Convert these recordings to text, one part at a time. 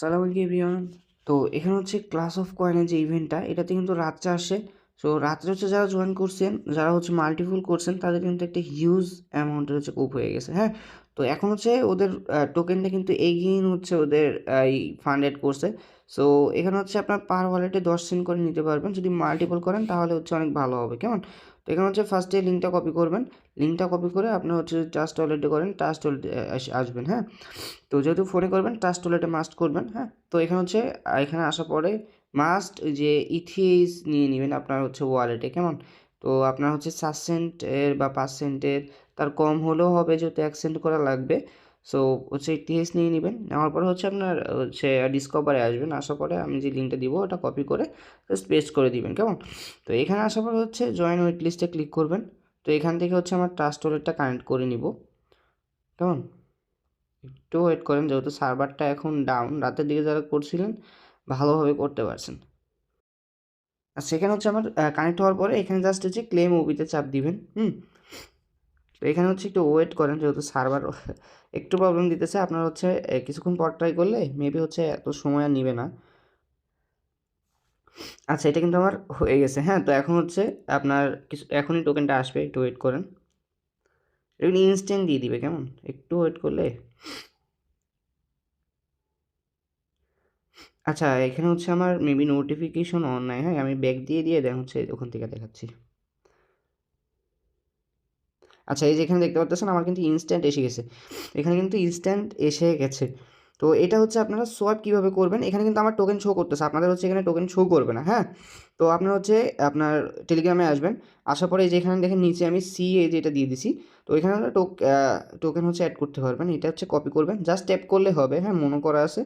সালাম আলাইকুম এভরিওয়ান। তো এখানে হচ্ছে ক্লাস অফ কয়েনের যে ইভেন্টটা, এটাতে কিন্তু রাত্রে আসে। সো রাত্রে হচ্ছে যারা জয়েন করছেন, যারা হচ্ছে মাল্টিপুল করছেন, তাদের কিন্তু একটা হিউজ অ্যামাউন্টের হচ্ছে কুপ হয়ে গেছে। হ্যাঁ, তো এখন হচ্ছে ওদের টোকেনটা কিন্তু এগেইন হচ্ছে ওদের এই ফান্ড এড করছে। সো এখানে হচ্ছে আপনার পার ওয়ালেটে 10 সেন্ট করে নিতে পারবেন। যদি মাল্টিপল করেন তাহলে হচ্ছে অনেক ভালো হবে, কেমন? তো এখানে হচ্ছে ফার্স্টে লিঙ্কটা কপি করবেন। লিঙ্কটা কপি করে আপনার হচ্ছে ট্রাস্ট ওয়ালেটে করেন, ট্রাস্ট ওয়ালেটে আসবেন। হ্যাঁ, তো যেহেতু ফোনে করবেন, ট্রাস্ট ওয়ালেটে মাস্ট করবেন। হ্যাঁ, তো এখানে হচ্ছে এখানে আসার পরে মাস্ট যে ইথিএস নিয়ে নেবেন আপনার হচ্ছে ওয়ালেটে, কেমন? তো আপনার হচ্ছে 4 সেন্টের বা 5 সেন্টের, তার কম হলেও হবে, যেহেতু 1 সেন্ট করা লাগবে। সো হচ্ছে ইথিএস নিয়ে নেবেন। নেওয়ার পরে হচ্ছে আপনার হচ্ছে ডিসকভারে আসবেন। আসার পরে আমি যে লিঙ্কটা দিব ওটা কপি করে জাস্ট পেস্ট করে দিবেন, কেমন? তো এখানে আসার পরে হচ্ছে জয়েন ওয়েট লিস্টে ক্লিক করবেন। তো এখান থেকে হচ্ছে আমার ট্রাস্ট ওয়ালেটটা কানেক্ট করে নিব, কেমন? একটু ওয়েট করেন, যেহেতু সার্ভারটা এখন ডাউন। রাতের দিকে যারা করছিলেন ভালোভাবে করতে পারছেন। আর সেখানে হচ্ছে আমার কানেক্ট হওয়ার পরে এখানে জাস্ট হচ্ছে ক্লেম ওবিতে চাপ দিবেন। তো এখানে হচ্ছে একটু ওয়েট করেন, যেহেতু সার্ভার একটু প্রবলেম দিতেছে। আপনার হচ্ছে কিছুক্ষণ পর ট্রাই করলে মেবি হচ্ছে এত সময় আর নিবে না। আচ্ছা, এটা কিন্তু আমার হয়ে গেছে। হ্যাঁ, তো এখন হচ্ছে আপনার কিছু এখনই টোকেনটা আসবে, একটু ওয়েট করেন। এগুলো ইনস্ট্যান্ট দিয়ে দিবে, কেমন? একটু ওয়েট করলে। আচ্ছা, এখানে হচ্ছে আমার মেবি নোটিফিকেশন অন নাই। হ্যাঁ, আমি ব্যাক দিয়ে দেন হচ্ছে ওখান থেকে দেখাচ্ছি। আচ্ছা, এই যে এখানে দেখতে পাচ্ছেন আমার কিন্তু ইনস্ট্যান্ট এসে গেছে। এখানে কিন্তু ইনস্ট্যান্ট এসে গেছে। তো এটা হচ্ছে আপনারা সোয়াপ কীভাবে করবেন, এখানে কিন্তু আমার টোকেন শো করতেছে, আপনাদের হচ্ছে এখানে টোকেন শো করবে না। হ্যাঁ, তো আপনার হচ্ছে আপনার টেলিগ্রামে আসবেন। আসার পরে এই যে এখানে দেখেন নিচে আমি সি এই যে এটা দিয়ে দিছি। তো এখানে টোকেন হচ্ছে অ্যাড করতে পারবেন। এটা হচ্ছে কপি করবেন, জাস্ট ট্যাপ করলে হবে। হ্যাঁ, মনে করা আছে,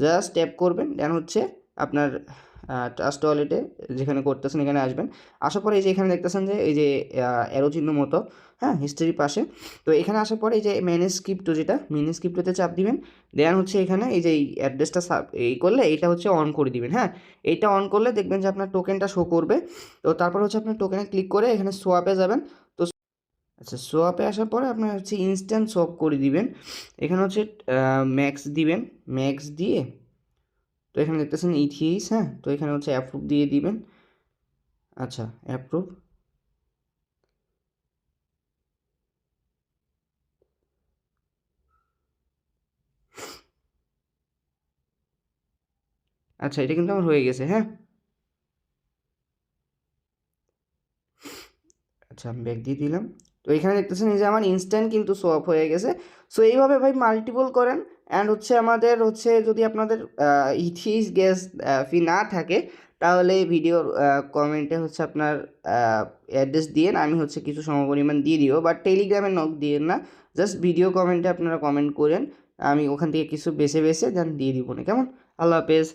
জাস্ট ট্যাপ করবেন। দেন হচ্ছে আপনার ট্রাস্ট ওয়ালেটে যেখানে করতেছেন এখানে আসবেন। আসার পরে এই যে এখানে দেখতেছেন যে এই যে অ্যারো চিহ্ন মতো, হ্যাঁ, হিস্ট্রির পাশে। তো এখানে আসার পরে এই যে ম্যানেজ ক্রিপ্টো, যেটা ম্যানেজ ক্রিপ্টোতে চাপ দিবেন। দেন হচ্ছে এখানে এই যে এই অ্যাড্রেসটা এই করলে এইটা হচ্ছে অন করে দিবেন। হ্যাঁ, এইটা অন করলে দেখবেন যে আপনার টোকেনটা শো করবে। তো তারপর হচ্ছে আপনার টোকেনে ক্লিক করে এখানে সোয়াপে যাবেন। তো আচ্ছা, সোয়াপে আসার পরে আপনার হচ্ছে ইনস্ট্যান্ট সোয়াপ করে দিবেন। এখানে হচ্ছে ম্যাক্স দিবেন। ম্যাক্স দিয়ে তো এখানে দেখতেছেন ইথিএস। হ্যাঁ, তো এখানে হচ্ছে অ্যাপ্রুভ দিয়ে দিবেন। আচ্ছা, অ্যাপ্রুভ। আচ্ছা, এটা কিন্তু আমার হয়ে গেছে। হ্যাঁ, আচ্ছা, আমি ব্যাক দিয়ে দিলাম। তো এখানে দেখতেছেন এই যে আমার ইনস্ট্যান্ট কিন্তু সোয়াপ হয়ে গেছে। সো এইভাবে ভাই মাল্টিপল করেন। অ্যান্ড হচ্ছে আমাদের হচ্ছে যদি আপনাদের ইথিস গ্যাস ফি না থাকে, তাহলে ভিডিওর কমেন্টে হচ্ছে আপনার অ্যাড্রেস দিয়েন, আমি হচ্ছে কিছু সমপরিমাণ দিয়ে দিব। বাট টেলিগ্রামে নক দিয়েন না, জাস্ট ভিডিও কমেন্টে আপনারা কমেন্ট করেন, আমি ওখান থেকে কিছু বেছে বেছে দেন দিয়ে দিব না, কেমন? আল্লাহ হাফেজ।